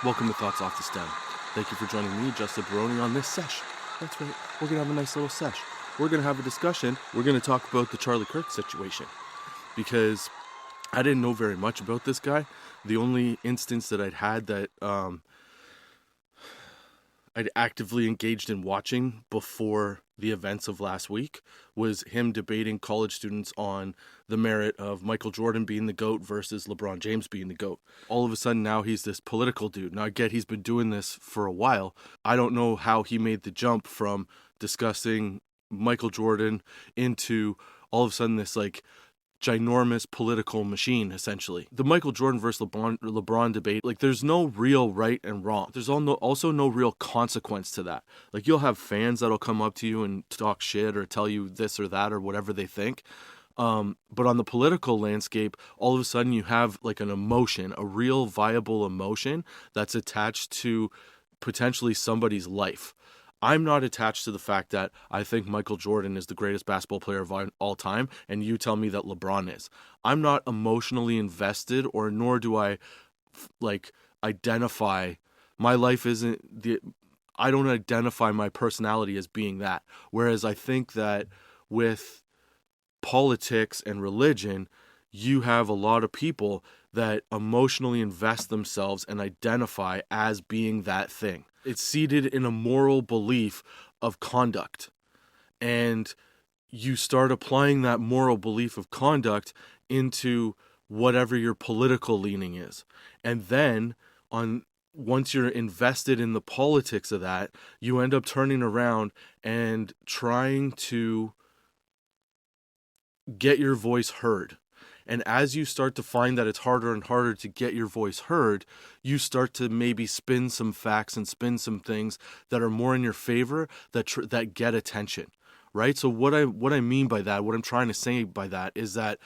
Welcome to Thoughts Off the Stem. Thank you for joining me, Justin Barone, on this sesh. That's right, we're going to have a nice little sesh. We're going to have a discussion. We're going to talk about the Charlie Kirk situation. Because I didn't know very much about this guy. The only instance that I'd had that I'd actively engaged in watching before the events of last week was him debating college students on the merit of Michael Jordan being the GOAT versus LeBron James being the GOAT. All of a sudden now he's this political dude. Now I get he's been doing this for a while. I don't know how he made the jump from discussing Michael Jordan into all of a sudden this like ginormous political machine, essentially. The Michael Jordan versus LeBron debate, like there's no real right and wrong. There's also no real consequence to that. Like you'll have fans that'll come up to you and talk shit or tell you this or that or whatever they think. But on the political landscape, all of a sudden you have like an emotion, a real viable emotion that's attached to potentially somebody's life. I'm not attached to the fact that I think Michael Jordan is the greatest basketball player of all time, and you tell me that LeBron is. I'm not emotionally invested, or nor do I identify. My life isn't the. I don't identify my personality as being that. Whereas I think that with politics and religion, you have a lot of people that emotionally invest themselves and identify as being that thing. It's seated in a moral belief of conduct. And you start applying that moral belief of conduct into whatever your political leaning is. And then once you're invested in the politics of that, you end up turning around and trying to get your voice heard. And as you start to find that it's harder and harder to get your voice heard, you start to maybe spin some facts and spin some things that are more in your favor that get attention, right? So what I mean by that, what I'm trying to say by that is that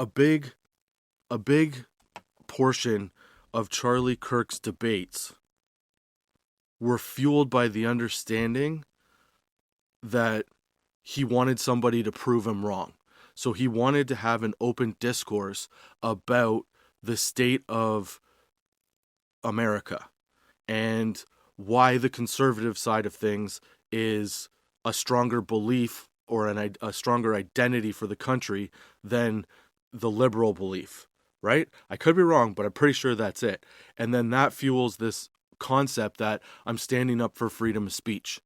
a big portion of Charlie Kirk's debates were fueled by the understanding that he wanted somebody to prove him wrong. So he wanted to have an open discourse about the state of America and why the conservative side of things is a stronger belief or a stronger identity for the country than the liberal belief, right? I could be wrong, but I'm pretty sure that's it. And then that fuels this concept that I'm standing up for freedom of speech,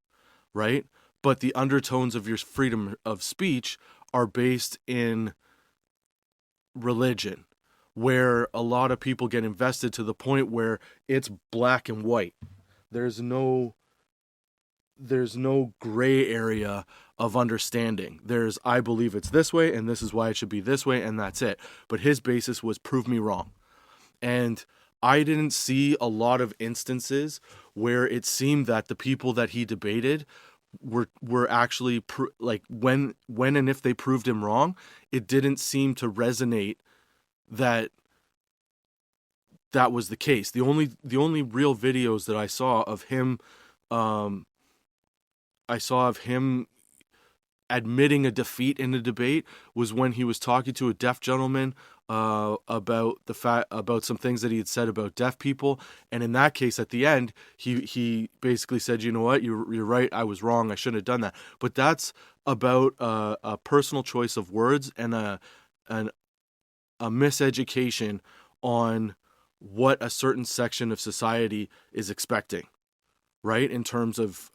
right? But the undertones of your freedom of speech are based in religion, where a lot of people get invested to the point where it's black and white. There's no gray area of understanding. There's, I believe it's this way, and this is why it should be this way, and that's it. But his basis was prove me wrong. And I didn't see a lot of instances where it seemed that the people that he debated were actually when and if they proved him wrong, it didn't seem to resonate that was the case. The only real videos that I saw of him admitting a defeat in a debate was when he was talking to a deaf gentleman about some things that he had said about deaf people, and in that case, at the end, he basically said, "You know what? You're right. I was wrong. I shouldn't have done that." But that's about a personal choice of words and a miseducation on what a certain section of society is expecting, right? In terms of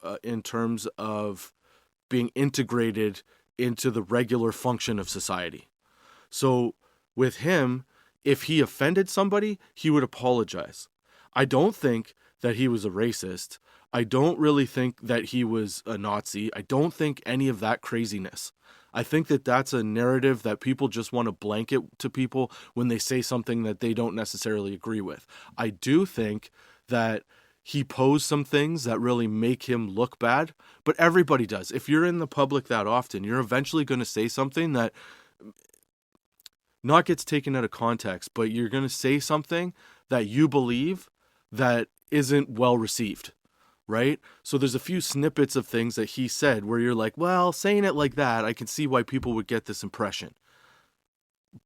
being integrated into the regular function of society. So with him, if he offended somebody, he would apologize. I don't think that he was a racist. I don't really think that he was a Nazi. I don't think any of that craziness. I think that that's a narrative that people just want to blanket to people when they say something that they don't necessarily agree with. I do think that he posed some things that really make him look bad, but everybody does. If you're in the public that often, you're eventually going to say something that not gets taken out of context, but you're going to say something that you believe that isn't well received, right? So there's a few snippets of things that he said where you're like, well, saying it like that, I can see why people would get this impression.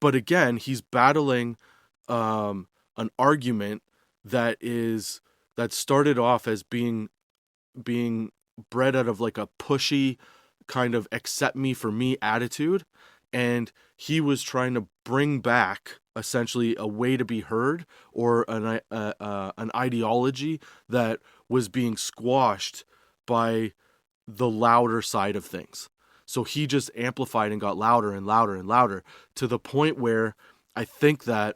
But again, he's battling an argument that started off as being bred out of like a pushy kind of accept me for me attitude, and he was trying to bring back essentially a way to be heard, or an ideology that was being squashed by the louder side of things. So he just amplified and got louder and louder and louder, to the point where I think that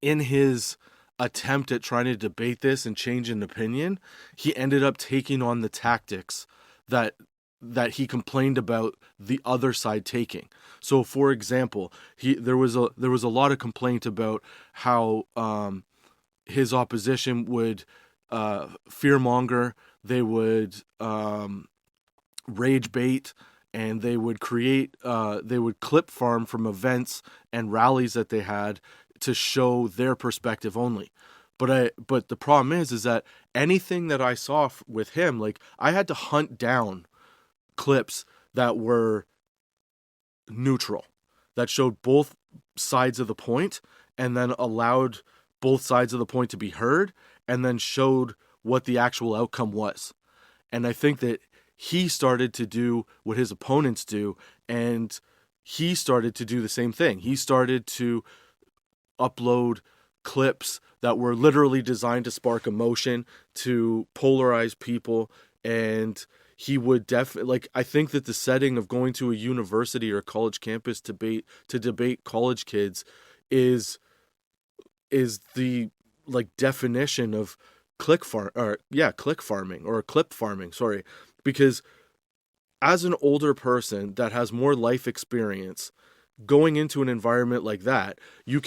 in his attempt at trying to debate this and change an opinion, he ended up taking on the tactics that he complained about the other side taking. So, for example, there was a lot of complaint about how his opposition would fearmonger, they would rage bait, and they would clip farm from events and rallies that they had to show their perspective only. But the problem is that anything that I saw with him, like, I had to hunt down clips that were neutral, that showed both sides of the point, and then allowed both sides of the point to be heard, and then showed what the actual outcome was. And I think that he started to do what his opponents do, and he started to do the same thing. He started to upload clips that were literally designed to spark emotion, to polarize people, and he would definitely, I think that the setting of going to a university or a college campus to debate college kids is the definition of clip farming, sorry, because as an older person that has more life experience, going into an environment like that, you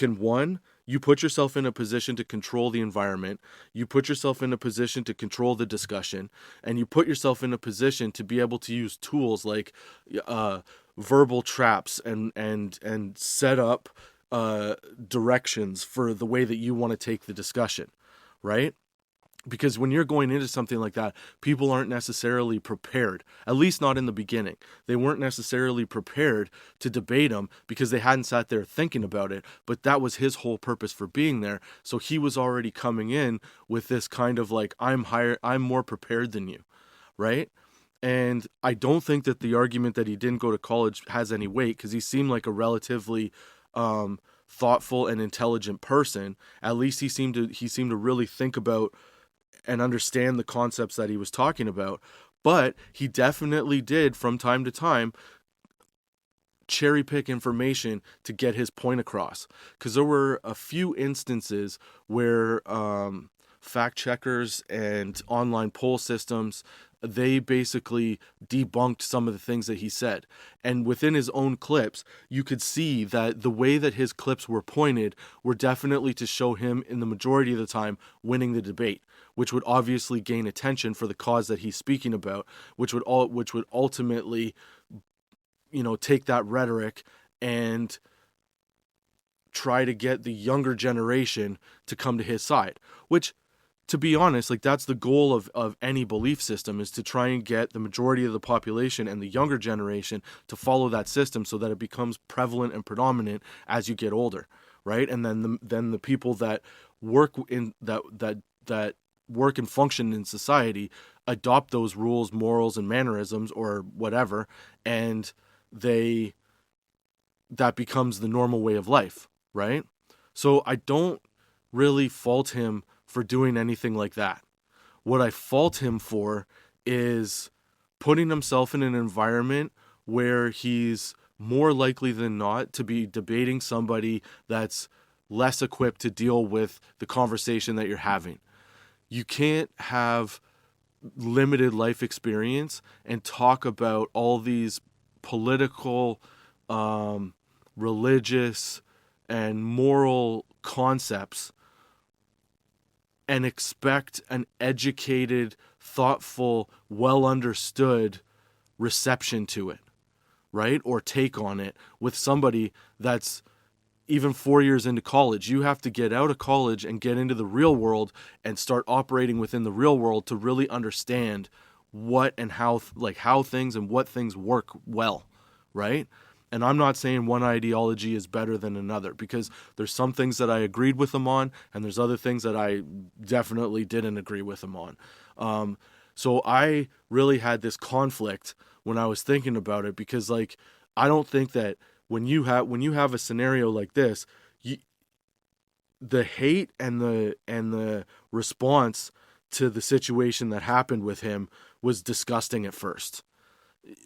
put yourself in a position to control the environment, you put yourself in a position to control the discussion, and you put yourself in a position to be able to use tools like verbal traps and set up directions for the way that you want to take the discussion, right? Because when you're going into something like that, people aren't necessarily prepared, at least not in the beginning. They weren't necessarily prepared to debate him because they hadn't sat there thinking about it, but that was his whole purpose for being there. So he was already coming in with this kind of like, I'm more prepared than you, right? And I don't think that the argument that he didn't go to college has any weight, because he seemed like a relatively thoughtful and intelligent person. At least he seemed to really think about and understand the concepts that he was talking about. But he definitely did, from time to time, cherry pick information to get his point across. Because there were a few instances where fact checkers and online poll systems, they basically debunked some of the things that he said. And within his own clips, you could see that the way that his clips were pointed were definitely to show him, in the majority of the time, winning the debate, which would obviously gain attention for the cause that he's speaking about, which would ultimately, take that rhetoric and try to get the younger generation to come to his side, which, to be honest, that's the goal of any belief system, is to try and get the majority of the population and the younger generation to follow that system so that it becomes prevalent and predominant as you get older, right? And then the people that work in that work and function in society adopt those rules, morals, and mannerisms, or whatever, and that becomes the normal way of life, right? So I don't really fault him for doing anything like that. What I fault him for is putting himself in an environment where he's more likely than not to be debating somebody that's less equipped to deal with the conversation that you're having. You can't have limited life experience and talk about all these political, religious, and moral concepts and expect an educated, thoughtful, well-understood reception to it, right? Or take on it with somebody that's even 4 years into college. You have to get out of college and get into the real world and start operating within the real world to really understand what and how things and what things work well, right? And I'm not saying one ideology is better than another, because there's some things that I agreed with him on, and there's other things that I definitely didn't agree with him on. So I really had this conflict when I was thinking about it, because like, I don't think that when you have a scenario like this, the hate and the response to the situation that happened with him was disgusting at first.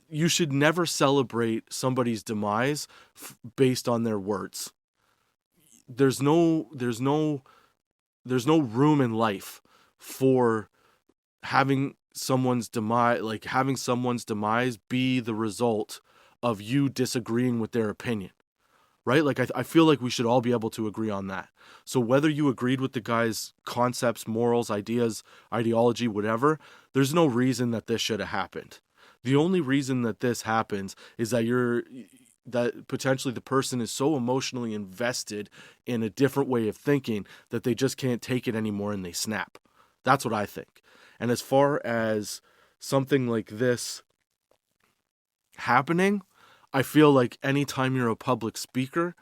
You should never celebrate somebody's demise based on their words. There's no room in life for having someone's demise be the result of you disagreeing with their opinion, right? Like, I feel like we should all be able to agree on that. So whether you agreed with the guy's concepts, morals, ideas, ideology, whatever, there's no reason that this should have happened. The only reason that this happens is that potentially the person is so emotionally invested in a different way of thinking that they just can't take it anymore and they snap. That's what I think. And as far as something like this happening, I feel like anytime you're a public speaker,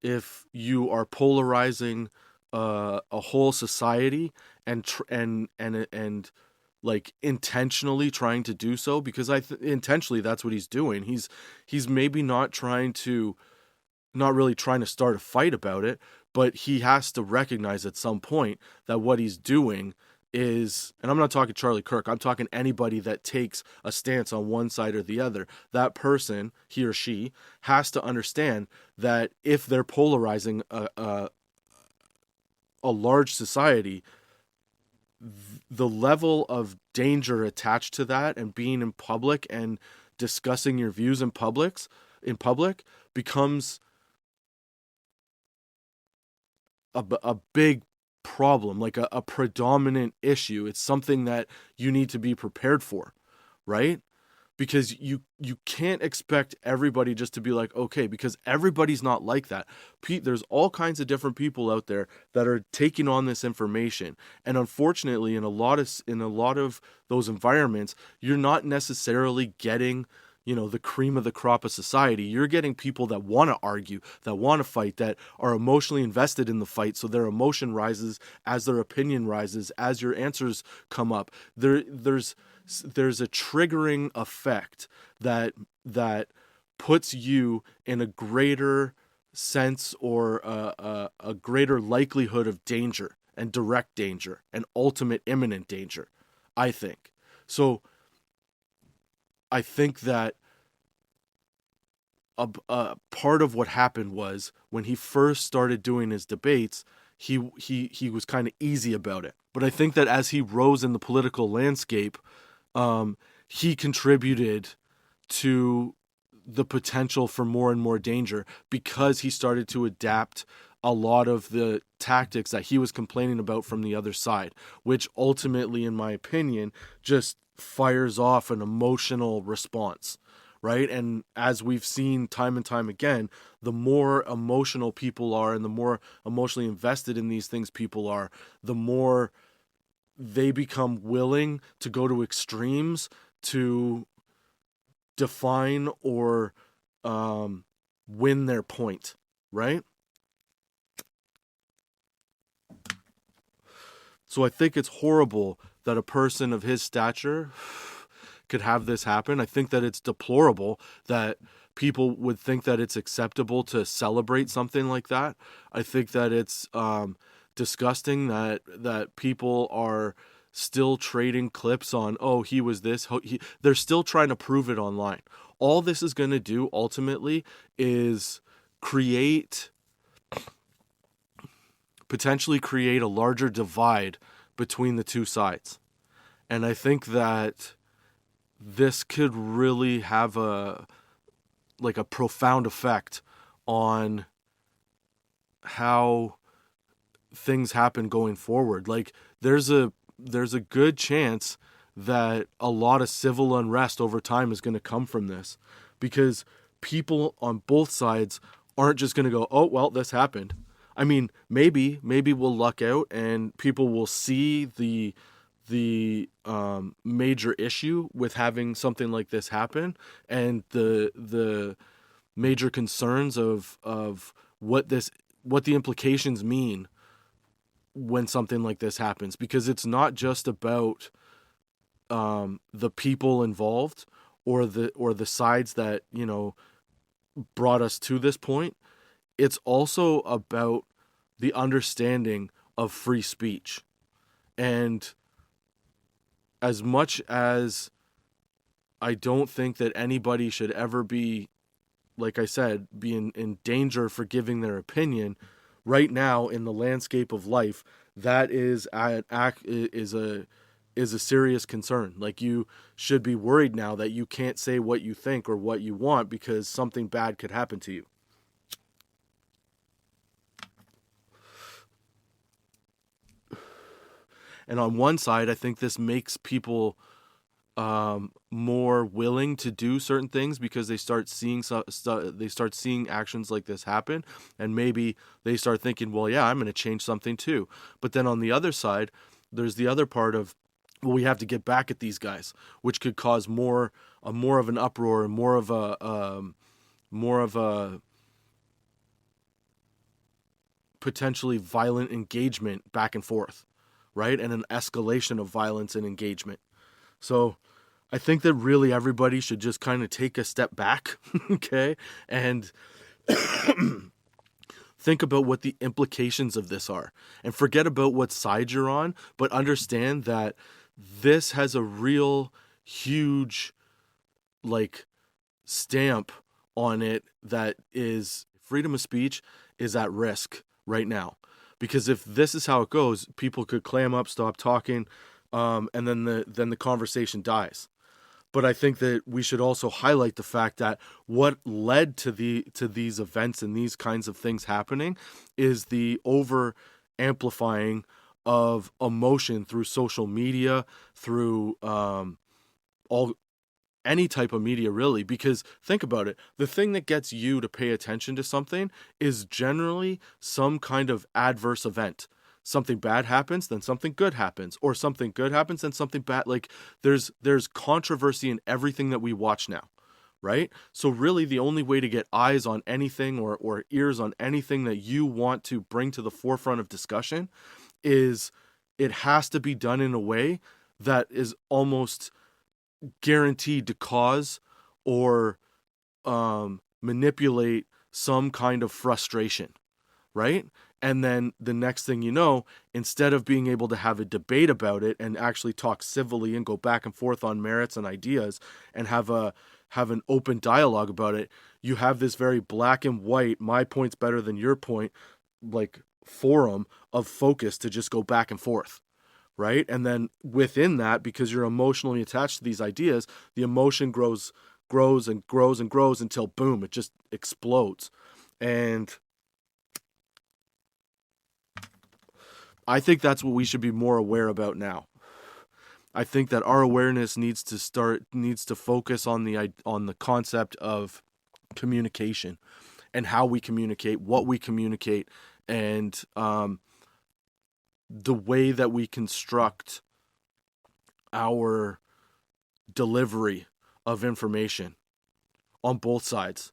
if you are polarizing a whole society and like intentionally trying to do so, because intentionally that's what he's doing. He's maybe not really trying to start a fight about it, but he has to recognize at some point that what he's doing is, and I'm not talking Charlie Kirk, I'm talking anybody that takes a stance on one side or the other. That person, he or she, has to understand that if they're polarizing a large society, the level of danger attached to that and being in public and discussing your views in public becomes a big problem, like a predominant issue. It's something that you need to be prepared for, right? Because you can't expect everybody just to be like, okay, because everybody's not like that. There's all kinds of different people out there that are taking on this information, and unfortunately, in a lot of those environments, you're not necessarily getting, the cream of the crop of society. You're getting people that want to argue, that want to fight, that are emotionally invested in the fight, so their emotion rises as their opinion rises, as your answers come up. There's a triggering effect that puts you in a greater sense, or a greater likelihood of danger, and direct danger, and ultimate imminent danger, I think. So I think that a part of what happened was, when he first started doing his debates, he was kind of easy about it. But I think that as he rose in the political landscape, he contributed to the potential for more and more danger, because he started to adapt a lot of the tactics that he was complaining about from the other side, which ultimately, in my opinion, just fires off an emotional response, right? And as we've seen time and time again, the more emotional people are and the more emotionally invested in these things people are, the more they become willing to go to extremes to define or win their point, right? So I think it's horrible that a person of his stature could have this happen. I think that it's deplorable that people would think that it's acceptable to celebrate something like that. I think that it's disgusting that people are still trading clips on, oh, he was this. They're still trying to prove it online. All this is going to do ultimately is potentially create a larger divide between the two sides. And I think that this could really have a profound effect on how things happen going forward. Like, there's a good chance that a lot of civil unrest over time is going to come from this, because people on both sides aren't just going to go, oh, well, this happened. I mean, maybe we'll luck out and people will see the major issue with having something like this happen, and the major concerns of what the implications mean when something like this happens, because it's not just about the people involved or the sides that, you know, brought us to this point. It's also about the understanding of free speech. And as much as I don't think that anybody should ever be, like I said, be in danger for giving their opinion, right now in the landscape of life, that is a serious concern. Like, you should be worried now that you can't say what you think or what you want because something bad could happen to you. And on one side, I think this makes people more willing to do certain things because they start seeing actions like this happen, and maybe they start thinking, well, yeah, I'm going to change something too. But then on the other side, there's the other part of, well, we have to get back at these guys, which could cause more of an uproar and more of a potentially violent engagement back and forth, right? And an escalation of violence and engagement. So I think that really everybody should just kind of take a step back, okay? And think about what the implications of this are. And forget about what side you're on, but understand that this has a real huge, like, stamp on it that is freedom of speech is at risk right now. Because if this is how it goes, people could clam up, stop talking, and then the conversation dies. But I think that we should also highlight the fact that what led to these events and these kinds of things happening is the over amplifying of emotion through social media, through any type of media, really. Because think about it, the thing that gets you to pay attention to something is generally some kind of adverse event. Something bad happens, then something good happens, or something good happens, then something bad. Like, there's controversy in everything that we watch now, right? So really the only way to get eyes on anything or ears on anything that you want to bring to the forefront of discussion is it has to be done in a way that is almost guaranteed to cause or manipulate some kind of frustration, right? And then the next thing you know, instead of being able to have a debate about it and actually talk civilly and go back and forth on merits and ideas and have an open dialogue about it, you have this very black and white, my point's better than your point, like, forum of focus to just go back and forth, right? And then within that, because you're emotionally attached to these ideas, the emotion grows and grows and grows until, boom, it just explodes. And I think that's what we should be more aware about now. I think that our awareness needs to focus on the concept of communication and how we communicate, what we communicate, and the way that we construct our delivery of information on both sides.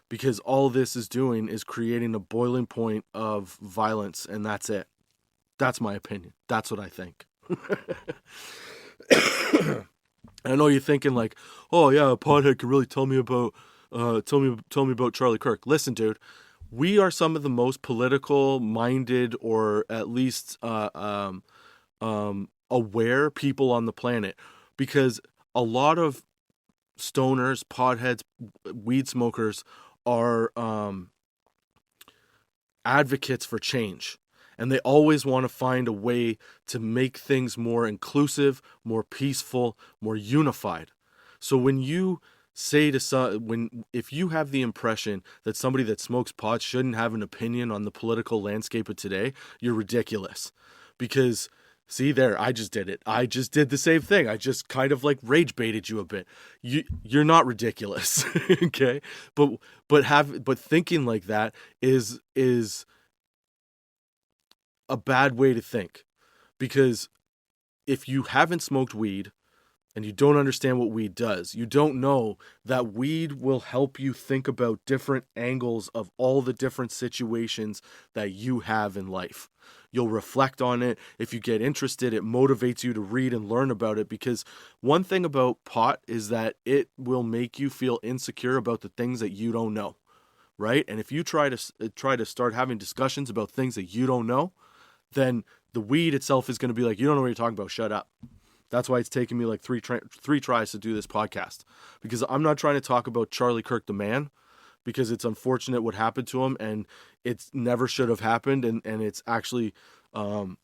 Because all this is doing is creating a boiling point of violence, and that's it. That's my opinion. That's what I think. I know you're thinking like, oh yeah, a pothead could really tell me about Charlie Kirk. Listen, dude, we are some of the most political minded, or at least aware people on the planet, because a lot of stoners, potheads, weed smokers are advocates for change. And they always want to find a way to make things more inclusive, more peaceful, more unified. So when you say if you have the impression that somebody that smokes pot shouldn't have an opinion on the political landscape of today, you're ridiculous. Because, see there, I just did it. I just did the same thing. I just kind of like rage baited you a bit. You're not ridiculous, okay? But thinking like that is a bad way to think, because if you haven't smoked weed and you don't understand what weed does. You don't know that weed will help you think about different angles of all the different situations that you have in life. You'll reflect on it. If you get interested, it motivates you to read and learn about it, because one thing about pot is that it will make you feel insecure about the things that you don't know, right? And if you try to start having discussions about things that you don't know, then the weed itself is going to be like, you don't know what you're talking about, shut up. That's why it's taken me like three tries to do this podcast, because I'm not trying to talk about Charlie Kirk the man, because it's unfortunate what happened to him, and it's never should have happened, and it's actually, no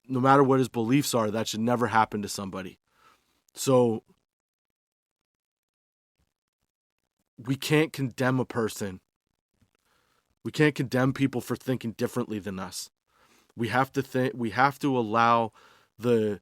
matter what his beliefs are, that should never happen to somebody. So we can't condemn a person. We can't condemn people for thinking differently than us. We have to allow the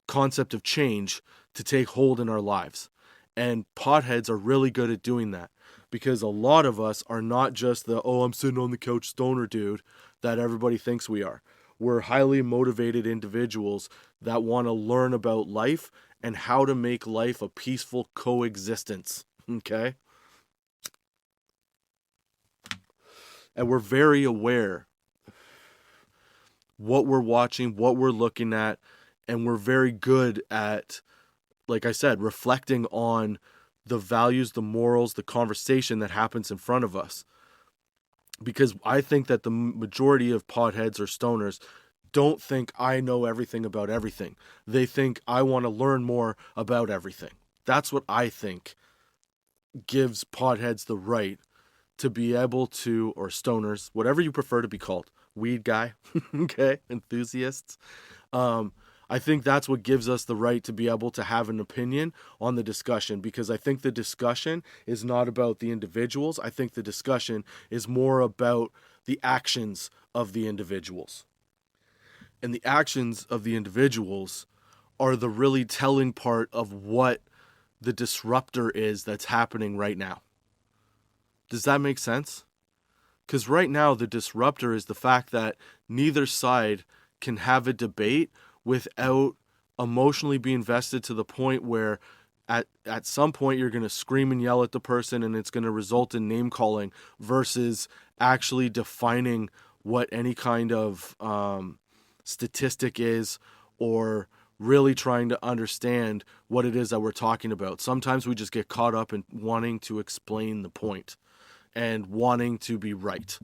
concept of change to take hold in our lives. And potheads are really good at doing that, because a lot of us are not just the, I'm sitting on the couch stoner dude that everybody thinks we are. We're highly motivated individuals that want to learn about life and how to make life a peaceful coexistence. Okay? And we're very aware what we're watching, what we're looking at, and we're very good at, like I said, reflecting on the values, the morals, the conversation that happens in front of us. Because I think that the majority of potheads or stoners don't think I know everything about everything. They think I want to learn more about everything. That's what I think gives potheads the right to be able to, or stoners, whatever you prefer to be called, weed guy, okay, enthusiasts. I think that's what gives us the right to be able to have an opinion on the discussion, because I think the discussion is not about the individuals. I think the discussion is more about the actions of the individuals. And the actions of the individuals are the really telling part of what the disruptor is that's happening right now. Does that make sense? Because right now the disruptor is the fact that neither side can have a debate without emotionally being invested to the point where at some point you're going to scream and yell at the person and it's going to result in name calling, versus actually defining what any kind of statistic is, or really trying to understand what it is that we're talking about. Sometimes we just get caught up in wanting to explain the point and wanting to be right.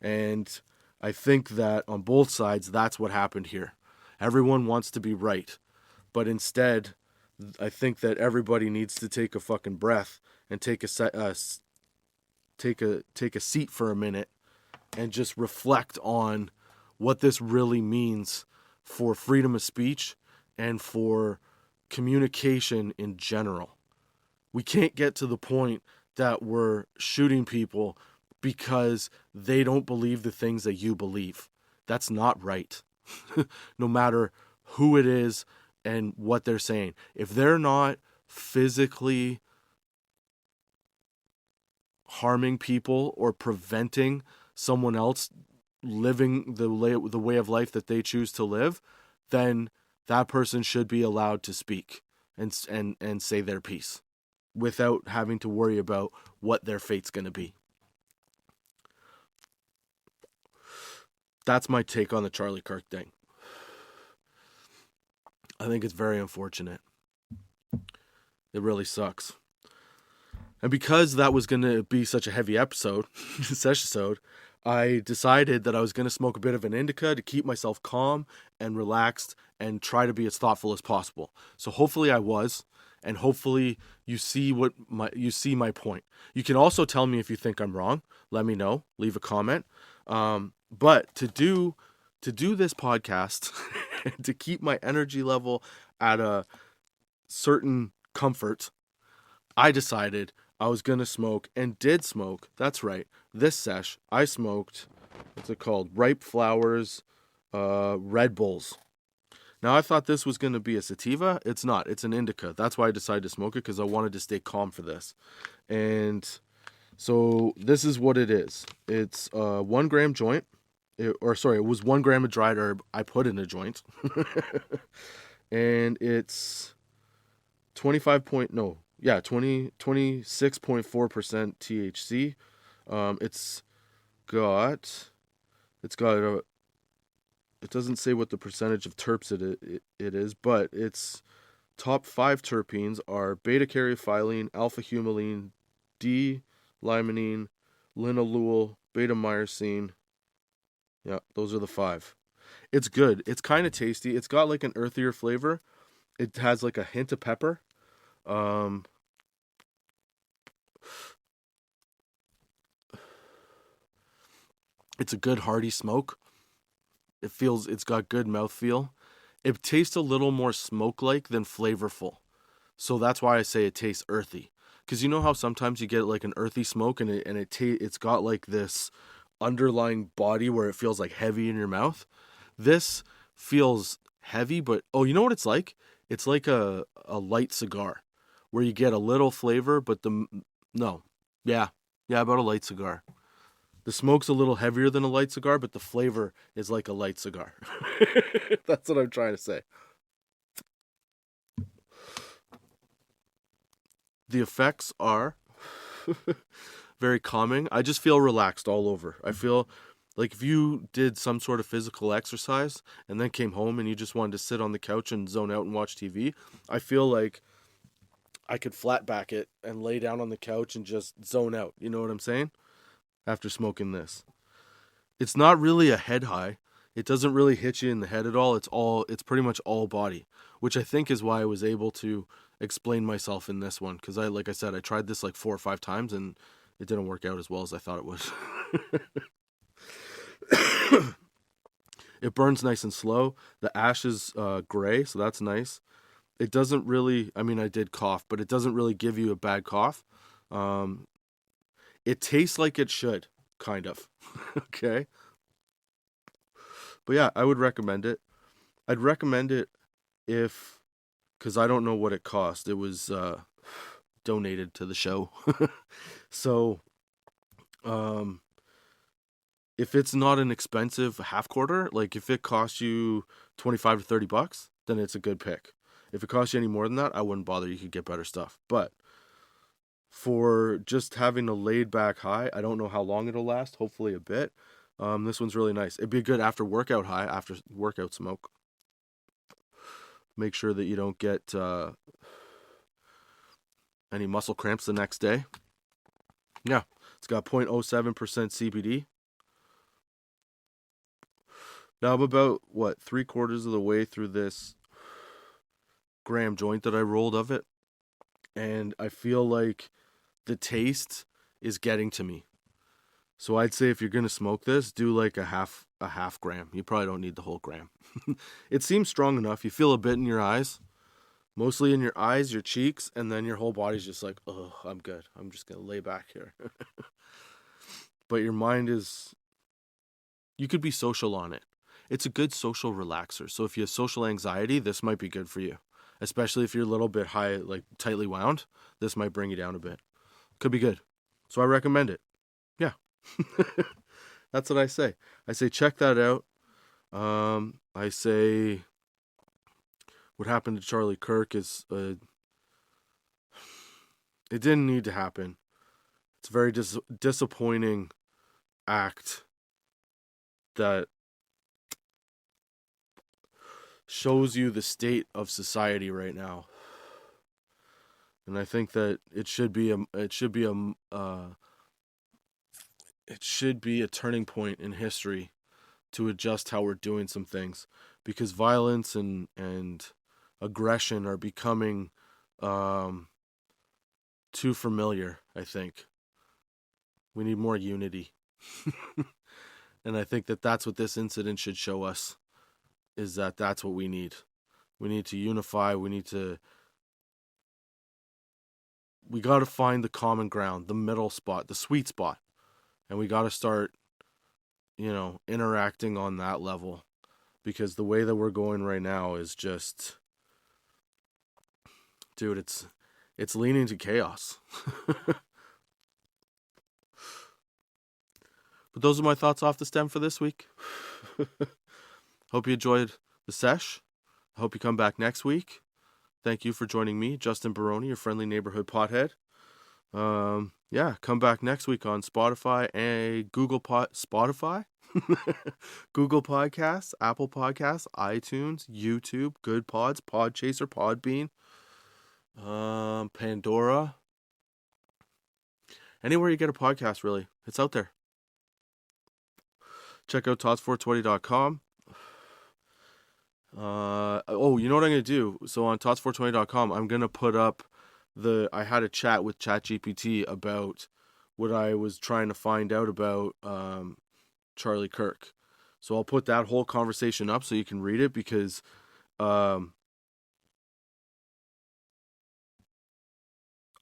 And I think that on both sides, that's what happened here. Everyone wants to be right. But instead, I think that everybody needs to take a fucking breath and take a seat for a minute and just reflect on what this really means for freedom of speech and for communication in general. We can't get to the point that we're shooting people because they don't believe the things that you believe. That's not right. No matter who it is and what they're saying. If they're not physically harming people or preventing someone else living the way of life that they choose to live, then that person should be allowed to speak and say their piece without having to worry about what their fate's going to be. That's my take on the Charlie Kirk thing. I think it's very unfortunate. It really sucks. And because that was going to be such a heavy episode, I decided that I was going to smoke a bit of an indica to keep myself calm and relaxed and try to be as thoughtful as possible. So hopefully I was, and hopefully you see my point. You can also tell me if you think I'm wrong. Let me know. Leave a comment. But to do this podcast, to keep my energy level at a certain comfort, I decided I was going to smoke, and did smoke. That's right. This sesh, I smoked, what's it called? Ripe Flowers, Red Bulls. Now, I thought this was going to be a sativa. It's not. It's an indica. That's why I decided to smoke it, because I wanted to stay calm for this. And so this is what it is. It's a 1 gram joint. It was 1 gram of dried herb I put in a joint. and it's 26.4% THC. Um, it's got it's got a it doesn't say what the percentage of terps it is, but its top 5 terpenes are beta-caryophyllene, alpha-humulene, D-limonene, linalool, beta-myrcene. Yeah, those are the 5. It's good. It's kind of tasty. It's got like an earthier flavor. It has like a hint of pepper. Um, it's a good hearty smoke. It's got good mouthfeel. It tastes a little more smoke-like than flavorful. So that's why I say it tastes earthy. Because you know how sometimes you get like an earthy smoke and it's got like this underlying body where it feels like heavy in your mouth. This feels heavy, but you know what it's like? It's like a light cigar where you get a little flavor, but no, yeah, about a light cigar. The smoke's a little heavier than a light cigar, but the flavor is like a light cigar. That's what I'm trying to say. The effects are very calming. I just feel relaxed all over. I feel like if you did some sort of physical exercise and then came home and you just wanted to sit on the couch and zone out and watch TV, I feel like I could flat back it and lay down on the couch and just zone out. You know what I'm saying? After smoking this. It's not really a head high. It doesn't really hit you in the head at all. It's pretty much all body, which I think is why I was able to explain myself in this one, cuz like I said, I tried this like 4 or 5 times and it didn't work out as well as I thought it would. It burns nice and slow. The ash is gray, so that's nice. It doesn't really, I mean, I did cough, but it doesn't really give you a bad cough. Um, it tastes like it should, kind of. Okay. But yeah, I would recommend it. I'd recommend it if, because I don't know what it cost. It was donated to the show. So, um, if it's not an expensive half quarter, like if it costs you 25 to $30, then it's a good pick. If it costs you any more than that, I wouldn't bother. You could get better stuff. But for just having a laid back high, I don't know how long it'll last. Hopefully a bit. This one's really nice. It'd be a good after workout high, after workout smoke. Make sure that you don't get any muscle cramps the next day. Yeah, it's got 0.07% CBD. Now I'm about, 3/4 of the way through this gram joint that I rolled of it. And I feel like the taste is getting to me. So I'd say if you're gonna smoke this, do like a half gram. You probably don't need the whole gram. It seems strong enough. You feel a bit in your eyes, mostly in your eyes, your cheeks, and then your whole body's just like, oh, I'm good. I'm just gonna lay back here. But your mind is, you could be social on it. It's a good social relaxer. So if you have social anxiety, this might be good for you. Especially if you're a little bit high, like tightly wound, this might bring you down a bit. Could be good. So I recommend it. Yeah. That's what I say. I say check that out. I say what happened to Charlie Kirk is it didn't need to happen. It's a very disappointing act that shows you the state of society right now. And I think that it should be a turning point in history to adjust how we're doing some things, because violence and aggression are becoming too familiar. I think we need more unity. And I think that that's what this incident should show us, is that that's what we need. We need to unify. We got to find the common ground, the middle spot, the sweet spot. And we got to start, interacting on that level, because the way that we're going right now is just, dude, it's leaning to chaos. But those are my thoughts off the stem for this week. Hope you enjoyed the sesh. I hope you come back next week. Thank you for joining me, Justin Barone, your friendly neighborhood pothead. Come back next week on Spotify and Google Podcasts, Apple Podcasts, iTunes, YouTube, Good Pods, Podchaser, Podbean, Pandora. Anywhere you get a podcast, really. It's out there. Check out tots420.com. You know what I'm going to do? So on tots420.com, I'm going to put up I had a chat with ChatGPT about what I was trying to find out about Charlie Kirk. So I'll put that whole conversation up so you can read it, because I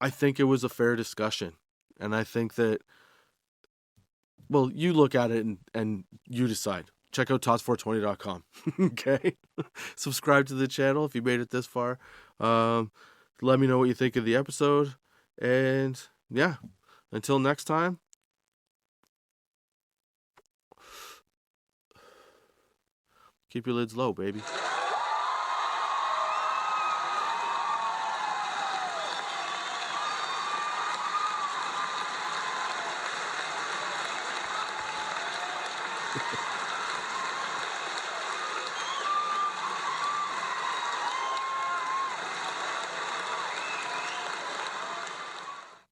think it was a fair discussion. And I think that, well, you look at it and you decide. Check out tots420.com. Okay? Subscribe to the channel if you made it this far. Let me know what you think of the episode. And yeah, until next time. Keep your lids low, baby.